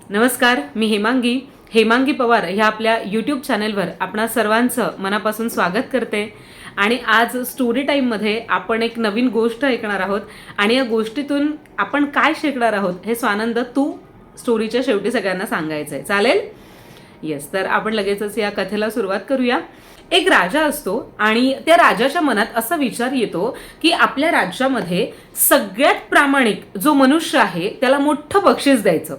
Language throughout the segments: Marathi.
नमस्कार, मी हेमांगी पवार ह्या आपल्या यूट्यूब चॅनलवर आपणा सर्वांचं मनापासून स्वागत करते. आणि आज स्टोरी टाईममध्ये आपण एक नवीन गोष्ट ऐकणार आहोत आणि या गोष्टीतून आपण काय शिकणार आहोत हे स्वानंद तू स्टोरीच्या शेवटी सगळ्यांना सांगायचं आहे. चालेल? येस. तर आपण लगेचच या कथेला सुरुवात करूया. एक राजा असतो आणि त्या राजाच्या मनात असा विचार येतो की आपल्या राज्यामध्ये सगळ्यात प्रामाणिक जो मनुष्य आहे त्याला मोठं बक्षीस द्यायचं.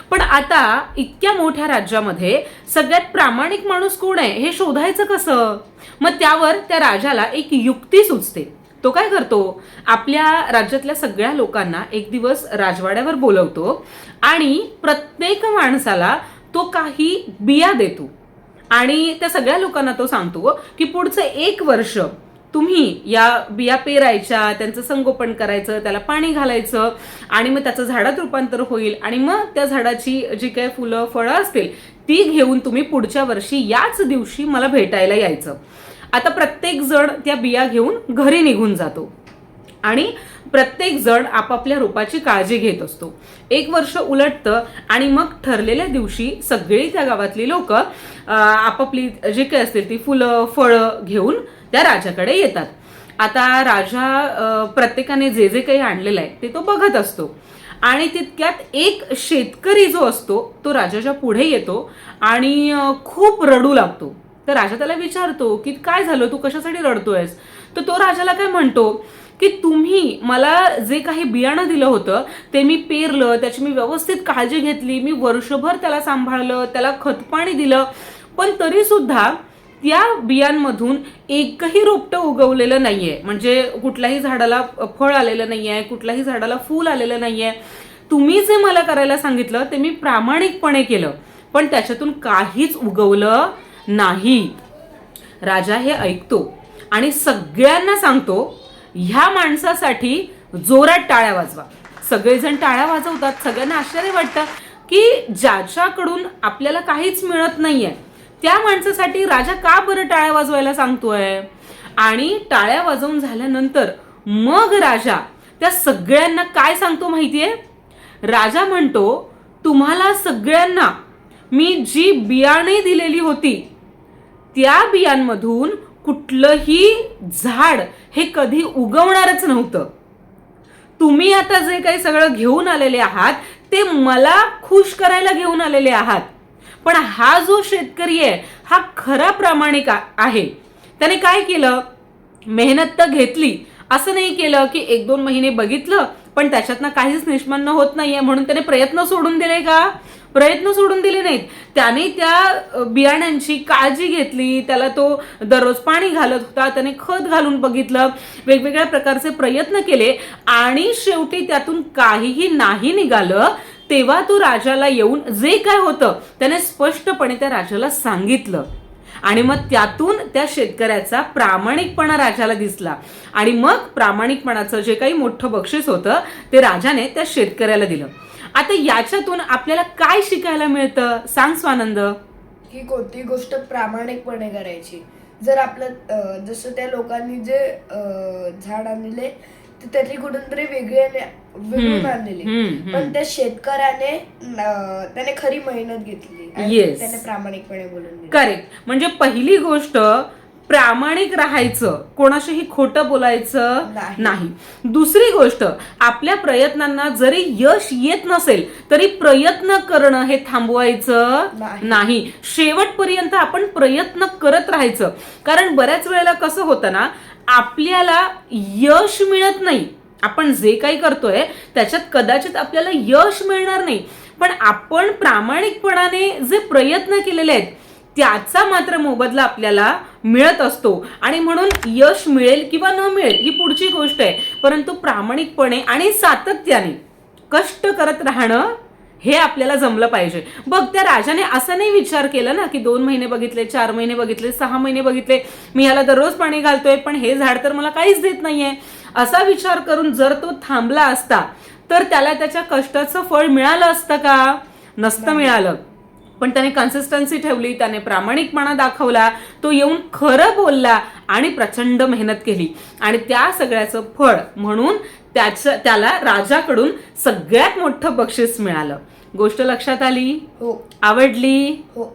पण आता इतक्या मोठ्या राज्यामध्ये सगळ्यात प्रामाणिक माणूस कोण आहे हे शोधायचं कसं? मग त्यावर त्या राजाला एक युक्ती सुचते. तो काय करतो, आपल्या राज्यातल्या सगळ्या लोकांना एक दिवस राजवाड्यावर बोलवतो आणि प्रत्येक माणसाला तो काही बिया देतो आणि त्या सगळ्या लोकांना तो सांगतो की पुढचं 1 वर्ष तुम्ही या बिया पेरायच्या, त्यांचं संगोपन करायचं, त्याला पाणी घालायचं आणि मग त्याचं झाडात रूपांतर होईल आणि मग त्या झाडाची जी काही फुलं फळं असतील ती घेऊन तुम्ही पुढच्या वर्षी याच दिवशी मला भेटायला यायचं. आता प्रत्येक जण त्या बिया घेऊन घरी निघून जातो आणि प्रत्येक जण आपापल्या रूपाची काळजी घेत असतो. 1 वर्ष उलटतं आणि मग ठरलेल्या दिवशी सगळी त्या गावातली लोक आपापली जे काही असतील ती फुलं फळं घेऊन त्या राजाकडे येतात. आता राजा प्रत्येकाने जे जे काही आणलेलं आहे ते तो बघत असतो आणि तितक्यात एक शेतकरी जो असतो तो राजाच्या पुढे येतो आणि खूप रडू लागतो. तर राजा त्याला विचारतो की काय झालं, तू कशासाठी रडतोयस? तर तो राजाला काय म्हणतो की तुम्ही मला जे काही बियाणं दिलं होतं ते मी पेरलं, त्याची मी व्यवस्थित काळजी घेतली, मी वर्षभर त्याला सांभाळलं, त्याला खतपाणी दिलं, पण तरी सुद्धा त्या बियांमधून एकही रोपटं उगवलेलं नाहीये. म्हणजे कुठल्याही झाडाला फळ आलेलं नाहीये, कुठल्याही झाडाला फूल आलेलं नाहीये. तुम्ही जे मला करायला सांगितलं ते मी प्रामाणिकपणे केलं, पण त्याच्यातून काहीच उगवलं नाही. राजा हे ऐकतो आणि सगळ्यांना सांगतो, ह्या माणसासाठी जोरात टाळ्या वाजवा. सगळेजण टाळ्या वाजवतात. सगळ्यांना आश्चर्य वाटतं की ज्याच्याकडून आपल्याला काहीच मिळत नाहीये त्या माणसासाठी राजा का बरं टाळ्या वाजवायला सांगतोय. आणि टाळ्या वाजवून झाल्यानंतर मग राजा त्या सगळ्यांना काय सांगतो माहितीये? राजा म्हणतो, तुम्हाला सगळ्यांना मी जी बियाणे दिलेली होती त्या बियांमधून कुठलंही झाड हे कधी उगवणारच नव्हतं. तुम्ही आता जे काही सगळं घेऊन आलेले आहात ते मला खुश करायला घेऊन आलेले आहात. पण हा जो शेतकरी आहे हा खरा प्रामाणिक आहे. त्याने काय केलं, मेहनत तर घेतली, असं नाही केलं की 1-2 महिने बघितलं पण त्याच्यातनं काहीच निष्पन्न होत नाहीये म्हणून त्याने प्रयत्न सोडून दिले का? प्रयत्न सोडून दिले नाहीत. त्याने त्या बियाण्यांची काळजी घेतली, त्याला तो दररोज पाणी घालत होता, त्याने खत घालून बघितलं, वेगवेगळ्या प्रकारचे प्रयत्न केले आणि शेवटी त्यातून काहीही नाही निघालं. तेव्हा तो राजाला येऊन जे काय होतं त्याने स्पष्टपणे त्या राजाला सांगितलं आणि मग त्यातून त्या शेतकऱ्याचा प्रामाणिकपणा राजाला दिसला आणि मग प्रामाणिकपणाचं जे काही मोठं बक्षीस होतं ते राजाने त्या शेतकऱ्याला दिलं. आता याच्यातून आपल्याला काय शिकायला मिळतं सांग स्वानंद? की कोणती गोष्ट प्रामाणिकपणे करायची. जर आपलं जसं त्या लोकांनी जे झाड आणलेले ते त्याची कुठून तरी वेगळून आणलेले, पण त्या शेतकऱ्याने त्याने खरी मेहनत घेतली आणि Yes. त्याने प्रामाणिकपणे बोलून दिलं. करेक्ट. म्हणजे पहिली गोष्ट प्रामाणिक राहायचं, कोणाशीही खोटं बोलायचं नाही. दुसरी गोष्ट, आपल्या प्रयत्नांना जरी यश येत नसेल तरी प्रयत्न करणं हे थांबवायचं नाही. शेवटपर्यंत आपण प्रयत्न करत राहायचं. कारण बऱ्याच वेळेला कसं होतं ना, आपल्याला यश मिळत नाही. आपण जे काही करतोय त्याच्यात कदाचित आपल्याला यश मिळणार नाही, पण आपण प्रामाणिकपणाने जे प्रयत्न केलेले आहेत त्याचा मात्र मोबदला आपल्याला मिळत असतो. आणि म्हणून यश मिळेल किंवा न मिळेल ही पुढची गोष्ट आहे, परंतु प्रामाणिकपणे आणि सातत्याने कष्ट करत राहणं हे आपल्याला जमलं पाहिजे. बघ, त्या राजाने असं नाही विचार केला ना की 2 महिने बघितले, 4 महिने बघितले, 6 महिने बघितले, मी ह्याला दररोज पाणी घालतोय पण हे झाड तर मला काहीच देत नाहीये. असा विचार करून जर तो थांबला असता तर त्याला त्याच्या कष्टाचं फळ मिळालं असतं का? नसतं मिळालं. पण त्याने कन्सिस्टन्सी ठेवली, त्याने प्रामाणिकपणा दाखवला, तो येऊन खरं बोलला आणि प्रचंड मेहनत केली आणि त्या सगळ्याचं फळ म्हणून त्याला राजाकडून सगळ्यात मोठं बक्षीस मिळालं. गोष्ट लक्षात आली? हो आवडली? हो